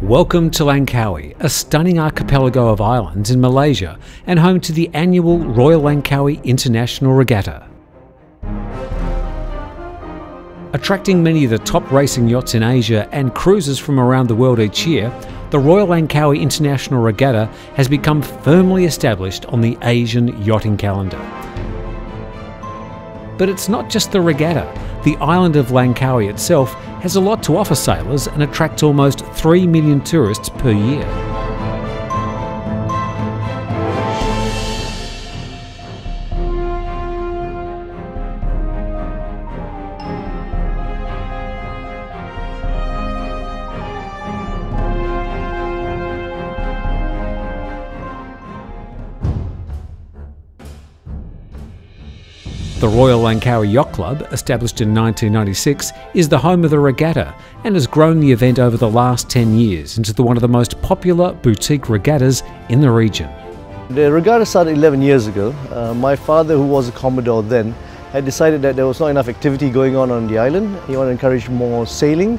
Welcome to Langkawi, a stunning archipelago of islands in Malaysia and home to the annual Royal Langkawi International Regatta. Attracting many of the top racing yachts in Asia and cruisers from around the world each year, the Royal Langkawi International Regatta has become firmly established on the Asian yachting calendar. But it's not just the regatta. The island of Langkawi itself has a lot to offer sailors and attracts almost 3 million tourists per year. The Royal Langkawi Yacht Club, established in 1996, is the home of the regatta and has grown the event over the last 10 years into one of the most popular boutique regattas in the region. The regatta started 11 years ago. My father, who was a Commodore then, had decided that there was not enough activity going on the island. He wanted to encourage more sailing,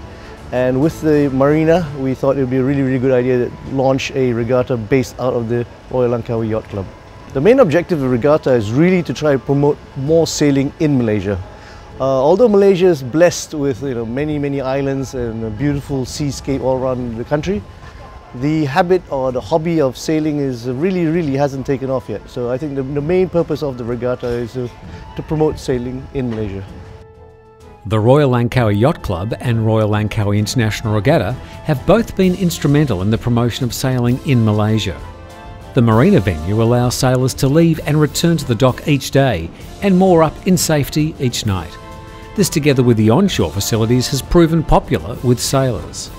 and with the marina we thought it would be a really good idea to launch a regatta based out of the Royal Langkawi Yacht Club. The main objective of the regatta is really to try to promote more sailing in Malaysia. Although Malaysia is blessed with many islands and a beautiful seascape all around the country, the habit or the hobby of sailing is really hasn't taken off yet. So I think the main purpose of the regatta is to promote sailing in Malaysia. The Royal Langkawi Yacht Club and Royal Langkawi International Regatta have both been instrumental in the promotion of sailing in Malaysia. The marina venue allows sailors to leave and return to the dock each day and moor up in safety each night. This, together with the onshore facilities, has proven popular with sailors.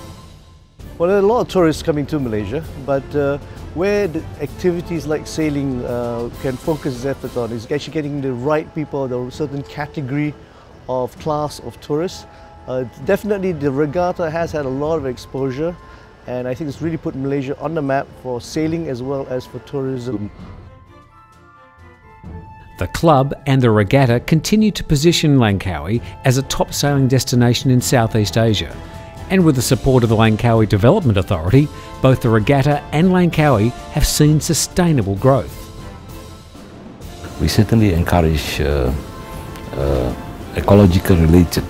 Well, there are a lot of tourists coming to Malaysia, but where the activities like sailing can focus its effort on is actually getting the right people, the certain category of class of tourists. Definitely the regatta has had a lot of exposure, and I think it's really put Malaysia on the map for sailing as well as for tourism. The club and the regatta continue to position Langkawi as a top sailing destination in Southeast Asia. And with the support of the Langkawi Development Authority, both the regatta and Langkawi have seen sustainable growth. We certainly encourage ecological related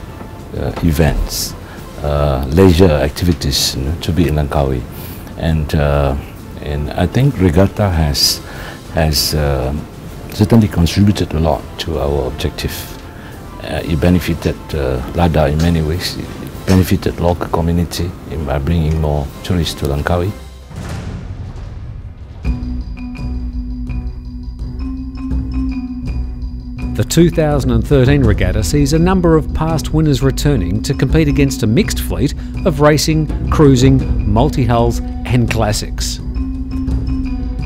events, leisure activities to be in Langkawi, and I think regatta has certainly contributed a lot to our objective. It benefited Lada in many ways. It benefited local community by bringing more tourists to Langkawi. The 2013 regatta sees a number of past winners returning to compete against a mixed fleet of racing, cruising, multi-hulls and classics.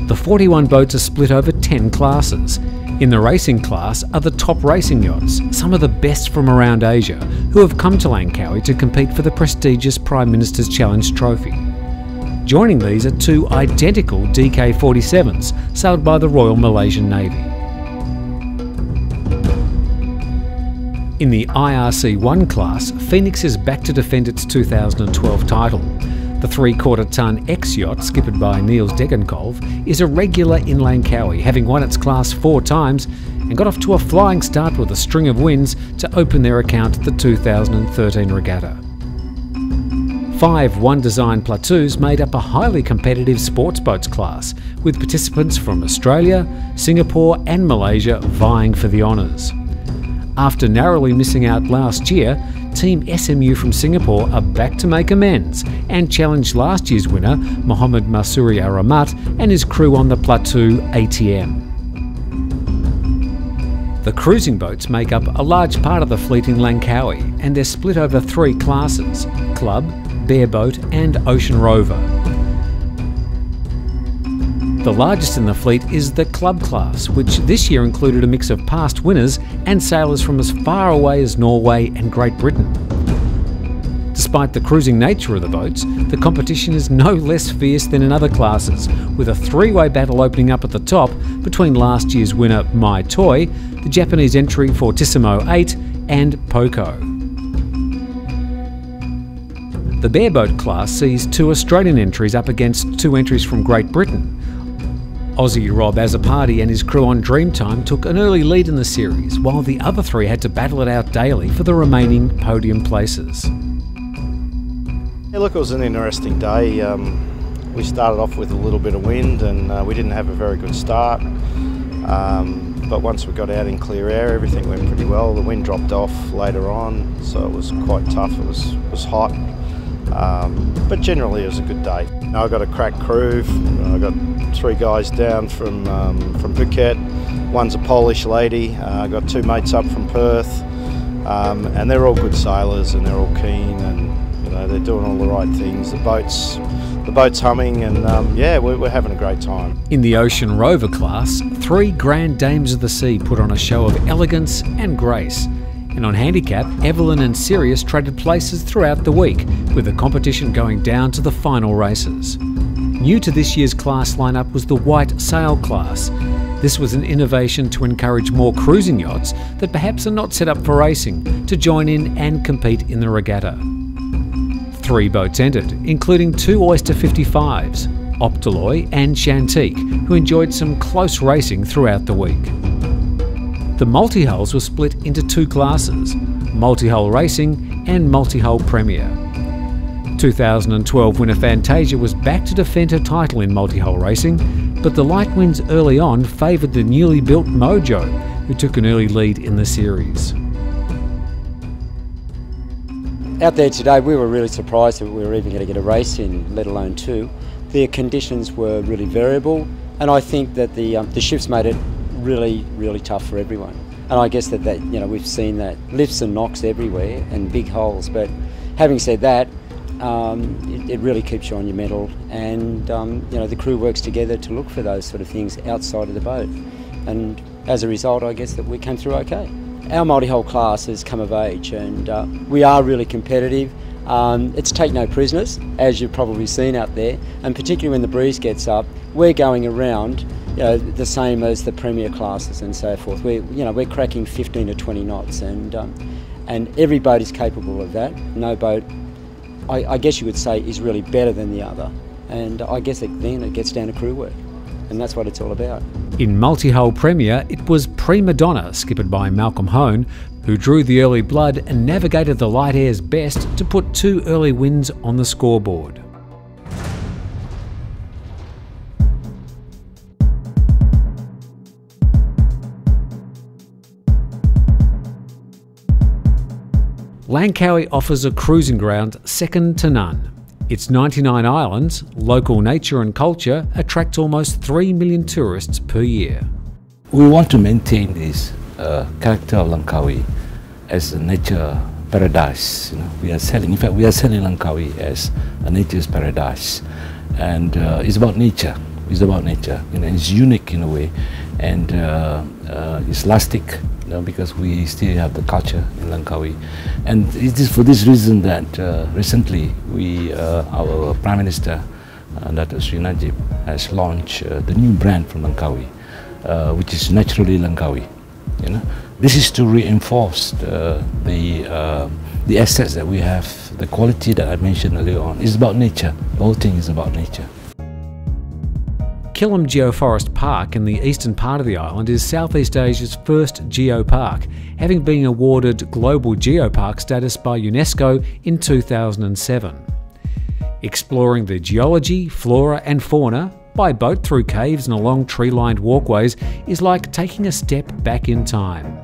The 41 boats are split over 10 classes. In the racing class are the top racing yachts, some of the best from around Asia, who have come to Langkawi to compete for the prestigious Prime Minister's Challenge Trophy. Joining these are two identical DK-47s sailed by the Royal Malaysian Navy. In the IRC1 class, Phoenix is back to defend its 2012 title. The 3/4-ton X-yacht, skippered by Niels Pryde, is a regular in Langkawi, having won its class 4 times and got off to a flying start with a string of wins to open their account at the 2013 regatta. 5 one-design platoos made up a highly competitive sports boats class, with participants from Australia, Singapore and Malaysia vying for the honours. After narrowly missing out last year, Team SMU from Singapore are back to make amends and challenge last year's winner, Mohammed Masuri Aramat, and his crew on the Plateau ATM. The cruising boats make up a large part of the fleet in Langkawi, and they're split over 3 classes: Club, Bareboat and Ocean Rover. The largest in the fleet is the Club class, which this year included a mix of past winners and sailors from as far away as Norway and Great Britain. Despite the cruising nature of the boats, the competition is no less fierce than in other classes, with a 3-way battle opening up at the top between last year's winner Mai Toi, the Japanese entry Fortissimo 8 and Poco. The bareboat class sees 2 Australian entries up against 2 entries from Great Britain. Aussie Rob Azzopardi and his crew on Dreamtime took an early lead in the series, while the other 3 had to battle it out daily for the remaining podium places. Yeah, look, it was an interesting day. We started off with a little bit of wind and we didn't have a very good start. But once we got out in clear air, everything went pretty well. The wind dropped off later on, so it was quite tough. It was hot, but generally it was a good day. I got a crack crew. I got 3 guys down from Phuket. One's a Polish lady. I got 2 mates up from Perth, and they're all good sailors and they're all keen, and you know, they're doing all the right things. The boat's humming, and yeah, we're having a great time. In the Ocean Rover class, 3 Grand Dames of the Sea put on a show of elegance and grace. And on handicap, Evelyn and Sirius traded places throughout the week, with the competition going down to the final races. New to this year's class lineup was the White Sail class. This was an innovation to encourage more cruising yachts that perhaps are not set up for racing to join in and compete in the regatta. 3 boats entered, including 2 Oyster 55s, Optaloy and Chantique, who enjoyed some close racing throughout the week. The multi-hulls were split into 2 classes, multi-hull racing and multi-hull premier. 2012 winner Fantasia was back to defend her title in multi-hull racing, but the light winds early on favoured the newly built Mojo, who took an early lead in the series. Out there today, we were really surprised that we were even going to get a race in, let alone 2. The conditions were really variable, and I think that the shifts made it really, really tough for everyone. And I guess that you know, we've seen that lifts and knocks everywhere and big holes. But having said that, it really keeps you on your mettle, and you know, the crew works together to look for those sort of things outside of the boat. And as a result, I guess that we came through okay. Our multi-hull class has come of age, and we are really competitive. It's take no prisoners, as you've probably seen out there, and particularly when the breeze gets up, we're going around, you know, the same as the premier classes and so forth. We're cracking 15 to 20 knots, and every boat is capable of that. No boat, I guess you would say, is really better than the other, and I guess then it gets down to crew work, and that's what it's all about. In multi-hull premier, it was Prima Donna, skippered by Malcolm Hone, who drew the early blood and navigated the light airs best to put 2 early wins on the scoreboard. Langkawi offers a cruising ground second to none. Its 99 islands, local nature and culture attract almost 3 million tourists per year. We want to maintain this character of Langkawi as a nature paradise. You know, we are selling Langkawi as a nature's paradise, and it's about nature. It's about nature. You know, it's unique in a way, and it's lastic. You know, because we still have the culture in Langkawi, and it is for this reason that recently our Prime Minister, Dr. Sri Najib, has launched the new brand from Langkawi, which is naturally Langkawi. You know, this is to reinforce the assets that we have, the quality that I mentioned earlier on. It's about nature. The whole thing is about nature. Killam Geoforest Park in the eastern part of the island is Southeast Asia's first geopark, having been awarded Global Geopark status by UNESCO in 2007. Exploring the geology, flora and fauna by boat through caves and along tree-lined walkways is like taking a step back in time.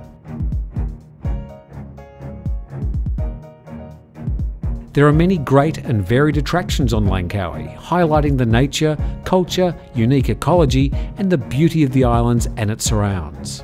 There are many great and varied attractions on Langkawi, highlighting the nature, culture, unique ecology and the beauty of the islands and its surrounds.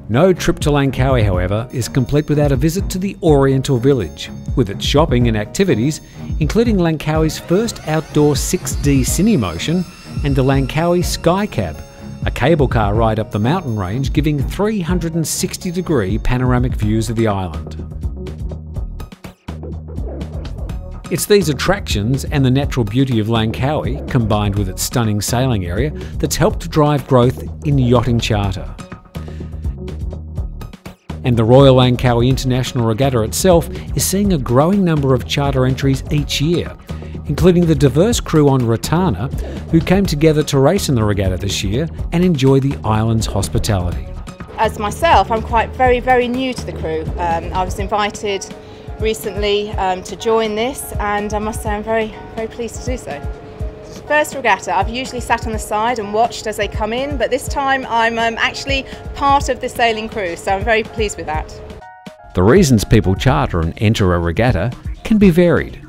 No trip to Langkawi, however, is complete without a visit to the Oriental Village, with its shopping and activities, including Langkawi's first outdoor 6D Cinemotion and the Langkawi Sky Cab, a cable car ride up the mountain range giving 360-degree panoramic views of the island. It's these attractions and the natural beauty of Langkawi, combined with its stunning sailing area, that's helped to drive growth in yachting charter. And the Royal Langkawi International Regatta itself is seeing a growing number of charter entries each year, including the diverse crew on Ratana, who came together to race in the regatta this year and enjoy the island's hospitality. As myself, I'm very new to the crew. I was invited recently to join this, and I must say I'm very pleased to do so. First regatta, I've usually sat on the side and watched as they come in, but this time I'm actually part of the sailing crew, so I'm very pleased with that. The reasons people charter and enter a regatta can be varied.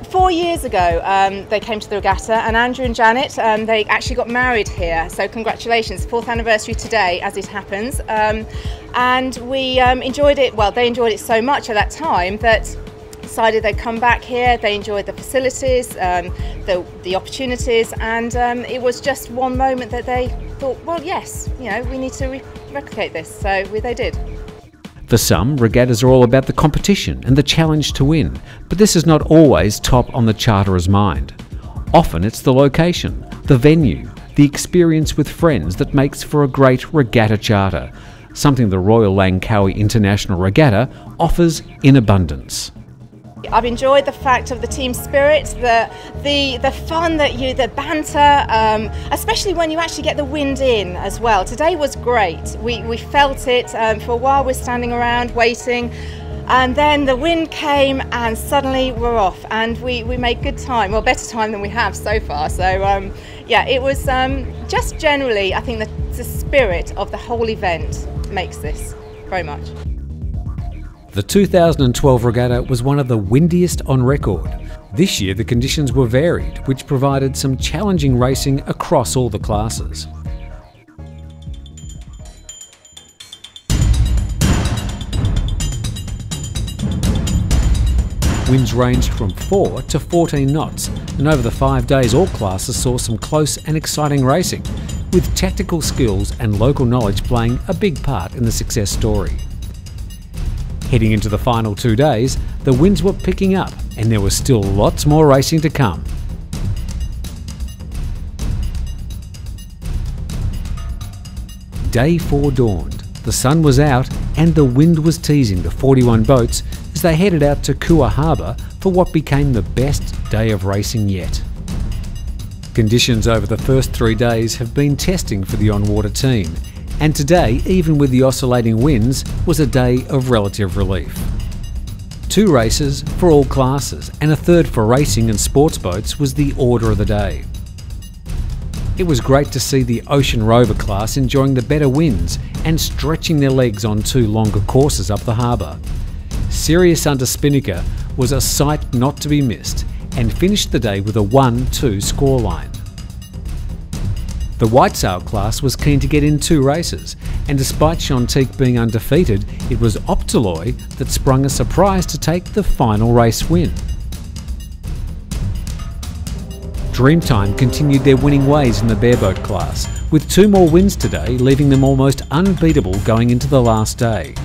4 years ago they came to the regatta, and Andrew and Janet, they actually got married here, so congratulations, 4th anniversary today as it happens. And we enjoyed it, well, they enjoyed it so much at that time that decided they'd come back here. They enjoyed the facilities, the opportunities, and it was just one moment that they thought, well, yes, you know, we need to replicate this, so they did. For some, regattas are all about the competition and the challenge to win, but this is not always top on the charterer's mind. Often it's the location, the venue, the experience with friends that makes for a great regatta charter, something the Royal Langkawi International Regatta offers in abundance. I've enjoyed the fact of the team spirit, the fun the banter, especially when you actually get the wind in as well. Today was great. We felt it. For a while we're standing around waiting, and then the wind came and suddenly we're off, and we made good time, well, better time than we have so far. So yeah, it was just generally, I think the spirit of the whole event makes this very much. The 2012 regatta was one of the windiest on record. This year the conditions were varied, which provided some challenging racing across all the classes. Winds ranged from 4 to 14 knots, and over the 5 days all classes saw some close and exciting racing, with tactical skills and local knowledge playing a big part in the success story. Heading into the final 2 days, the winds were picking up and there was still lots more racing to come. Day 4 dawned, the sun was out and the wind was teasing the 41 boats as they headed out to Kua Harbour for what became the best day of racing yet. Conditions over the first 3 days have been testing for the on-water team, and today, even with the oscillating winds, was a day of relative relief. 2 races for all classes and a third for racing and sports boats was the order of the day. It was great to see the Ocean Rover class enjoying the better winds and stretching their legs on 2 longer courses up the harbour. Sirius under Spinnaker was a sight not to be missed and finished the day with a 1-2 scoreline. The Whitesail class was keen to get in 2 races, and despite Chantique being undefeated, it was Optoloy that sprung a surprise to take the final race win. Dreamtime continued their winning ways in the bareboat class, with 2 more wins today, leaving them almost unbeatable going into the last day.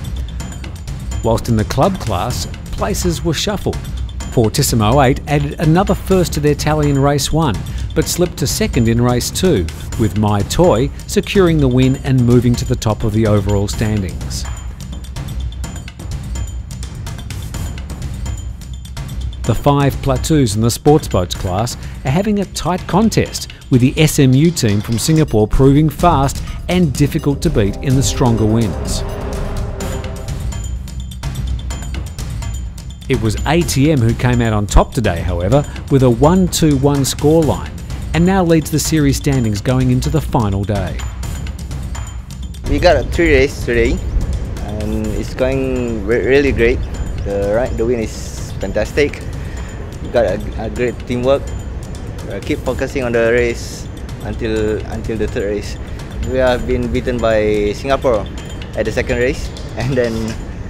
Whilst in the club class, places were shuffled. Fortissimo 8 added another first to their tally in race 1, but slipped to second in race 2, with My Toy securing the win and moving to the top of the overall standings. The 5 plateaus in the sports boats class are having a tight contest, with the SMU team from Singapore proving fast and difficult to beat in the stronger winds. It was ATM who came out on top today, however, with a 1-2-1 scoreline, and now leads the series standings going into the final day. We got 3 races today, and it's going really great. The win is fantastic. We got a great teamwork. Keep focusing on the race until the 3rd race. We have been beaten by Singapore at the 2nd race, and then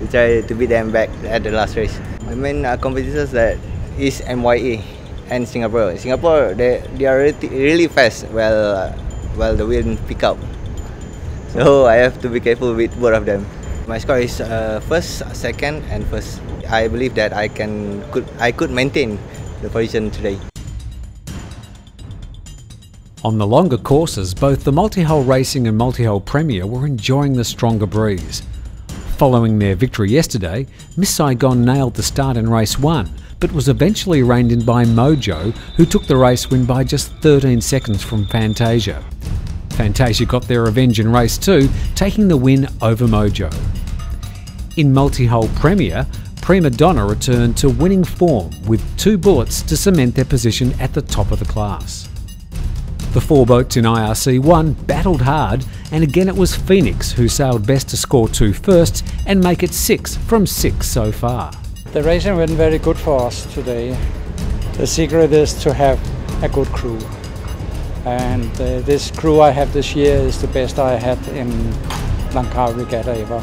we try to beat them back at the last race. My main competitors that is MYA and Singapore. Singapore, they are really fast while the wind pick up. So I have to be careful with both of them. My score is 1st, 2nd, and 1st. I believe that I could maintain the position today. On the longer courses, both the multi-hull racing and multi-hull premier were enjoying the stronger breeze. Following their victory yesterday, Miss Saigon nailed the start in race 1, but was eventually reined in by Mojo, who took the race win by just 13 seconds from Fantasia. Fantasia got their revenge in race 2, taking the win over Mojo. In multi-hull Premier, Prima Donna returned to winning form with 2 bullets to cement their position at the top of the class. The 4 boats in IRC 1 battled hard, and again it was Phoenix who sailed best to score 2 firsts and make it 6 from 6 so far. The racing went very good for us today. The secret is to have a good crew. And this crew I have this year is the best I had in Langkawi Regatta ever.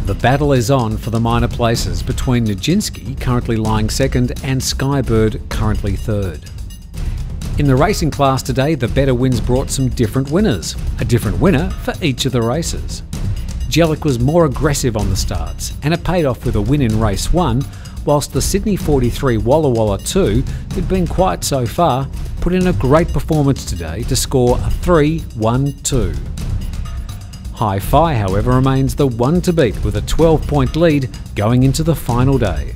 The battle is on for the minor places between Nijinsky, currently lying second, and Skybird, currently third. In the racing class today, the better winds brought some different winners. A different winner for each of the races. Jellic was more aggressive on the starts, and it paid off with a win in race 1, whilst the Sydney 43 Walla Walla 2, who'd been quiet so far, put in a great performance today to score a 3-1-2. Hi-Fi, however, remains the one to beat with a 12-point lead going into the final day.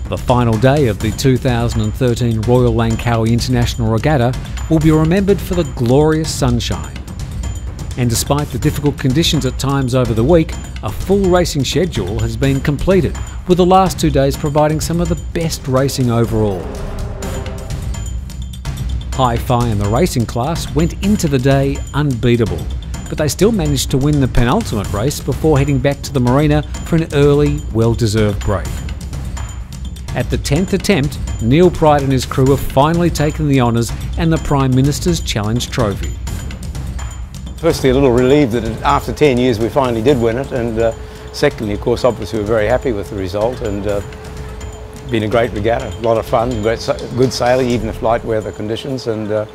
The final day of the 2013 Royal Langkawi International Regatta will be remembered for the glorious sunshine. And despite the difficult conditions at times over the week, a full racing schedule has been completed, with the last 2 days providing some of the best racing overall. Hi-Fi in the racing class went into the day unbeatable, but they still managed to win the penultimate race before heading back to the marina for an early, well-deserved break. At the 10th attempt, Neil Pryde and his crew have finally taken the honours and the Prime Minister's Challenge Trophy. Firstly, a little relieved that after 10 years we finally did win it, and secondly, of course, obviously we're very happy with the result, and been a great regatta, a lot of fun, good sailing even if light weather conditions, and a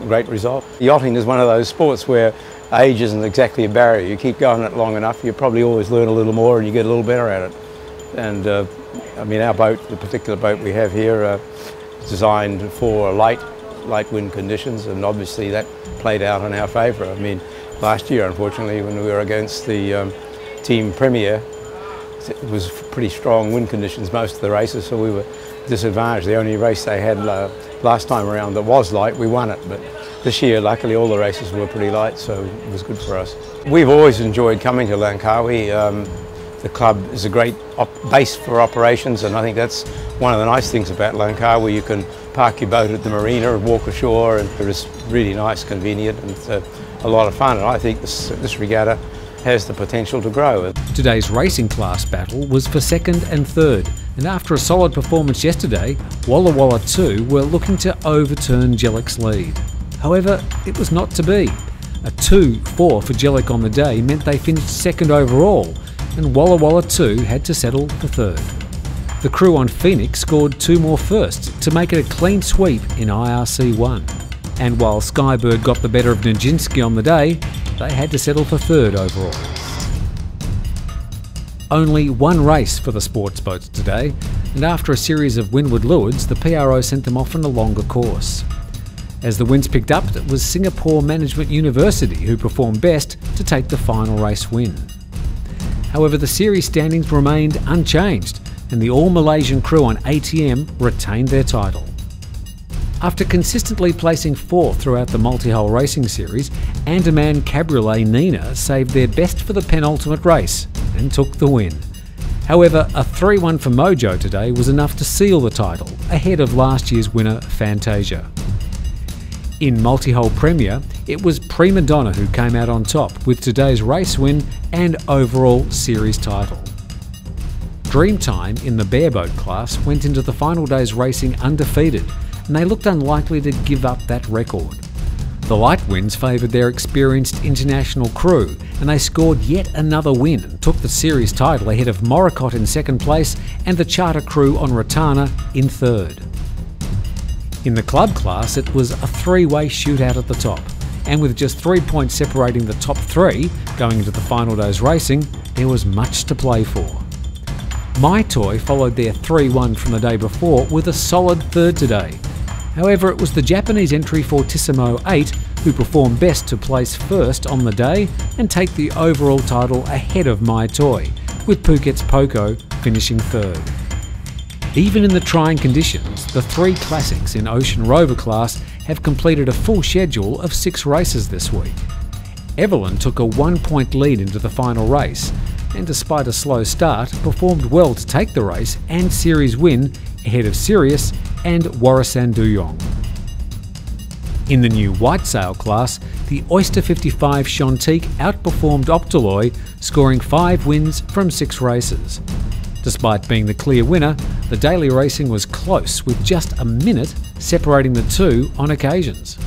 great result. Yachting is one of those sports where age isn't exactly a barrier. You keep going it long enough, you probably always learn a little more and you get a little better at it. And I mean, our boat, the particular boat we have here, is designed for light wind conditions, and obviously that played out in our favour. I mean, last year, unfortunately, when we were against the Team Premier, it was pretty strong wind conditions most of the races, so we were disadvantaged. The only race they had last time around that was light, we won it, but this year, luckily, all the races were pretty light, so it was good for us. We've always enjoyed coming to Langkawi. The club is a great base for operations, and I think that's one of the nice things about Langkawi. You can park your boat at the marina and walk ashore, and it's really nice, convenient, and it's a lot of fun. And I think this regatta has the potential to grow. Today's racing class battle was for second and third, and after a solid performance yesterday, Walla Walla 2 were looking to overturn Jellic's lead. However, it was not to be. A 2-4 for Jellic on the day meant they finished second overall, and Walla Walla 2 had to settle for third. The crew on Phoenix scored 2 more firsts to make it a clean sweep in IRC 1. And while Skybird got the better of Nijinsky on the day, they had to settle for third overall. Only one race for the sports boats today, and after a series of windward lewards, the PRO sent them off on a longer course. As the winds picked up, it was Singapore Management University who performed best to take the final race win. However, the series standings remained unchanged, and the all-Malaysian crew on ATM retained their title. After consistently placing 4th throughout the multi-hull racing series, Andaman Cabriolet Nina saved their best for the penultimate race and took the win. However, a 3-1 for Mojo today was enough to seal the title, ahead of last year's winner Fantasia. In multi-hull Premier, it was Prima Donna who came out on top with today's race win and overall series title. Dreamtime in the bareboat class went into the final day's racing undefeated, and they looked unlikely to give up that record. The light winds favoured their experienced international crew, and they scored yet another win and took the series title ahead of Moricott in second place and the charter crew on Ratana in third. In the club class, it was a 3-way shootout at the top, and with just 3 points separating the top 3 going into the final day's racing, there was much to play for. My Toy followed their 3-1 from the day before with a solid third today. However, it was the Japanese entry Fortissimo 8 who performed best to place first on the day and take the overall title ahead of My Toy, with Phuket's Poco finishing third. Even in the trying conditions, the 3 classics in Ocean Rover class have completed a full schedule of 6 races this week. Evelyn took a 1-point lead into the final race, and despite a slow start, performed well to take the race and series win ahead of Sirius and Warasan Duyong. In the new white sail class, the Oyster 55 Chantique outperformed Optoloy, scoring 5 wins from 6 races. Despite being the clear winner, the daily racing was close, with just a minute separating the two on occasions.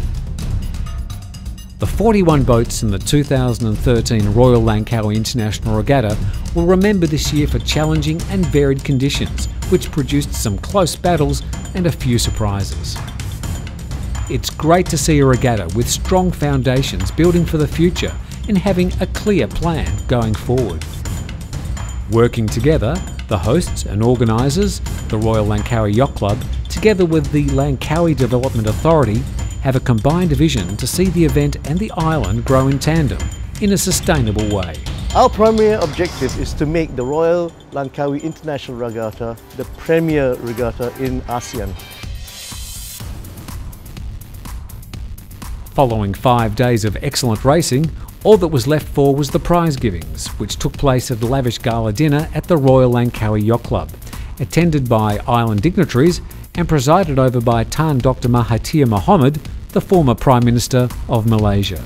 The 41 boats in the 2013 Royal Langkawi International Regatta will remember this year for challenging and varied conditions, which produced some close battles and a few surprises. It's great to see a regatta with strong foundations building for the future and having a clear plan going forward. Working together, the hosts and organisers, the Royal Langkawi Yacht Club, together with the Langkawi Development Authority, have a combined vision to see the event and the island grow in tandem in a sustainable way. Our primary objective is to make the Royal Langkawi International Regatta the premier regatta in ASEAN. Following 5 days of excellent racing, all that was left for was the prize givings, which took place at a lavish gala dinner at the Royal Langkawi Yacht Club, attended by island dignitaries and presided over by Tan Dr Mahathir Mohamad, the former Prime Minister of Malaysia.